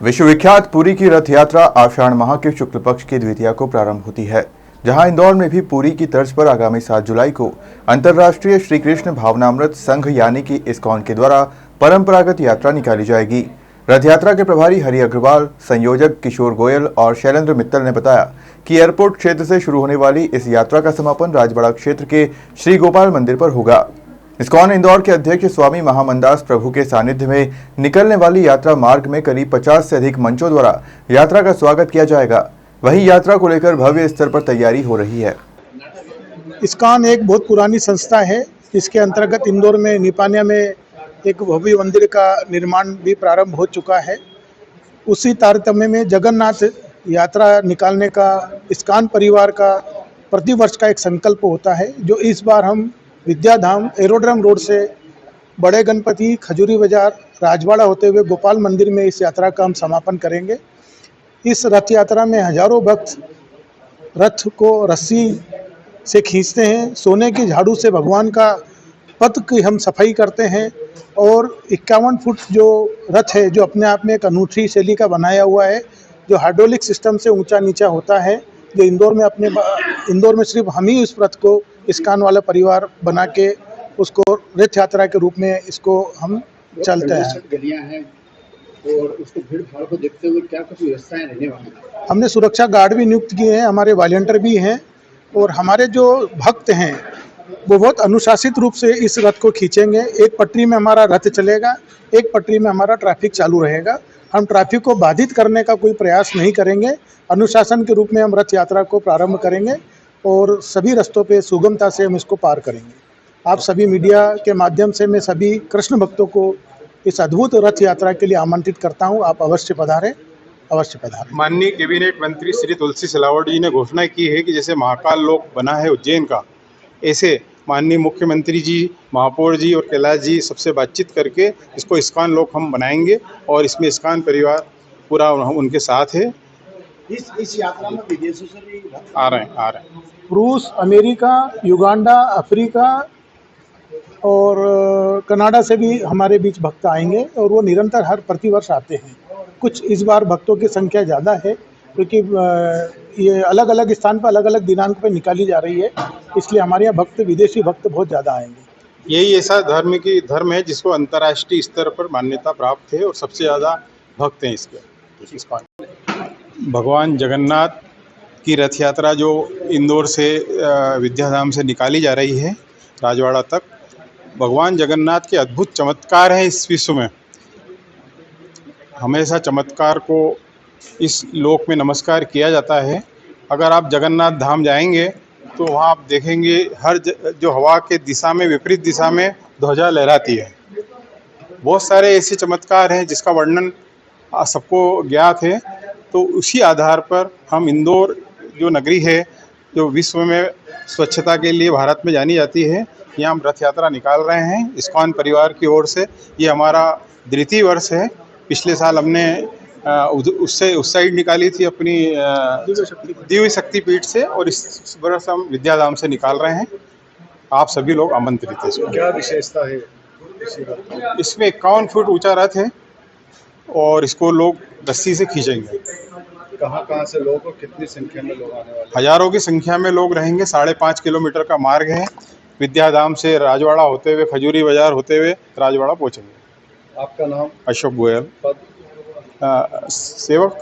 विश्वविख्यात पुरी की रथ यात्रा आषाढ़ माह के शुक्ल पक्ष की द्वितीया को प्रारंभ होती है, जहां इंदौर में भी पुरी की तर्ज पर आगामी 7 जुलाई को अंतर्राष्ट्रीय श्री कृष्ण भावनामृत संघ यानी कि इस्कॉन के द्वारा परंपरागत यात्रा निकाली जाएगी। रथ यात्रा के प्रभारी हरि अग्रवाल, संयोजक किशोर गोयल और शैलेंद्र मित्तल ने बताया कि एयरपोर्ट क्षेत्र से शुरू होने वाली इस यात्रा का समापन राजवाड़ा क्षेत्र के श्री गोपाल मंदिर पर होगा। इस्कॉन इंदौर के अध्यक्ष स्वामी महामंदास प्रभु के सानिध्य में निकलने वाली यात्रा मार्ग में करीब 50 से अधिक मंचों द्वारा यात्रा का स्वागत किया जाएगा। वहीं यात्रा को लेकर भव्य स्तर पर तैयारी हो रही है। इस्कॉन एक बहुत पुरानी संस्था है। इसके अंतर्गत इंदौर में निपानिया में एक भव्य मंदिर का निर्माण भी प्रारंभ हो चुका है। उसी तारतम्य में जगन्नाथ यात्रा निकालने का इस्कॉन परिवार का प्रतिवर्ष का एक संकल्प होता है, जो इस बार हम विद्याधाम एरोड्रम रोड से बड़े गणपति खजूरी बाजार राजवाड़ा होते हुए गोपाल मंदिर में इस यात्रा का हम समापन करेंगे। इस रथ यात्रा में हजारों भक्त रथ को रस्सी से खींचते हैं। सोने की झाड़ू से भगवान का पथ की हम सफाई करते हैं और 51 फुट जो रथ है, जो अपने आप में एक अनूठी शैली का बनाया हुआ है, जो हाइड्रोलिक सिस्टम से ऊंचा नीचा होता है, जो इंदौर में सिर्फ हम ही उस रथ को इस्कॉन वाला परिवार बना के उसको रथ यात्रा के रूप में इसको हम चलते हैं। गलियां हैं और उसको भीड़ भाड़ को देखते हुए क्या कुछ व्यवस्थाएं रहने वाली हैं? हमने सुरक्षा गार्ड भी नियुक्त किए हैं, हमारे वॉलंटियर भी हैं और हमारे जो भक्त हैं वो बहुत अनुशासित रूप से इस रथ को खींचेंगे। एक पटरी में हमारा रथ चलेगा, एक पटरी में हमारा ट्रैफिक चालू रहेगा। हम ट्रैफिक को बाधित करने का कोई प्रयास नहीं करेंगे। अनुशासन के रूप में हम रथ यात्रा को प्रारंभ करेंगे और सभी रास्तों पे सुगमता से हम इसको पार करेंगे। आप सभी मीडिया के माध्यम से मैं सभी कृष्ण भक्तों को इस अद्भुत रथ यात्रा के लिए आमंत्रित करता हूं। आप अवश्य पधारें, अवश्य पधारें। माननीय कैबिनेट मंत्री श्री तुलसी सिलावट जी ने घोषणा की है कि जैसे महाकाल लोक बना है उज्जैन का, ऐसे माननीय मुख्यमंत्री जी, महापौर जी और कैलाश जी सबसे बातचीत करके इसको इस्कॉन लोक हम बनाएंगे और इसमें इस्कॉन परिवार पूरा उनके साथ है। इस यात्रा में विदेशों से भी आ रहे हैं। रूस, अमेरिका, युगांडा, अफ्रीका और कनाडा से भी हमारे बीच भक्त आएंगे और वो निरंतर हर प्रतिवर्ष आते हैं। कुछ इस बार भक्तों की संख्या ज़्यादा है क्योंकि ये अलग अलग स्थान पर अलग अलग दिनांक पर निकाली जा रही है, इसलिए हमारे यहाँ विदेशी भक्त बहुत ज़्यादा आएंगे। यही ऐसा धर्म है जिसको अंतर्राष्ट्रीय स्तर पर मान्यता प्राप्त है और सबसे ज़्यादा भक्त हैं इसके। भगवान जगन्नाथ की रथ यात्रा जो इंदौर से विद्याधाम से निकाली जा रही है राजवाड़ा तक, भगवान जगन्नाथ के अद्भुत चमत्कार हैं इस विश्व में। हमेशा चमत्कार को इस लोक में नमस्कार किया जाता है। अगर आप जगन्नाथ धाम जाएंगे तो वहाँ आप देखेंगे हर जो हवा के दिशा में विपरीत दिशा में ध्वजा लहराती है। बहुत सारे ऐसे चमत्कार हैं जिसका वर्णन सबको ज्ञात है। तो उसी आधार पर हम इंदौर जो नगरी है, जो विश्व में स्वच्छता के लिए भारत में जानी जाती है, यहाँ हम रथ यात्रा निकाल रहे हैं इस्कॉन परिवार की ओर से। ये हमारा द्वितीय वर्ष है। पिछले साल हमने उस साइड निकाली थी अपनी दिव्य शक्ति पीठ से, और इस वर्ष हम विद्याधाम से निकाल रहे हैं। आप सभी लोग आमंत्रित हैं। इसमें क्या विशेषता है? इसमें 51 फुट ऊंचा रथ है और इसको लोग रस्सी से खींचेंगे। कहाँ से लोग और कितनी संख्या में लोग आने वाले? हजारों की संख्या में लोग रहेंगे। 5.5 किलोमीटर का मार्ग है। विद्याधाम से राजवाड़ा होते हुए खजूरी बाजार होते हुए राजवाड़ा पहुंचेंगे। आपका नाम? अशोक गोयल, सेवक।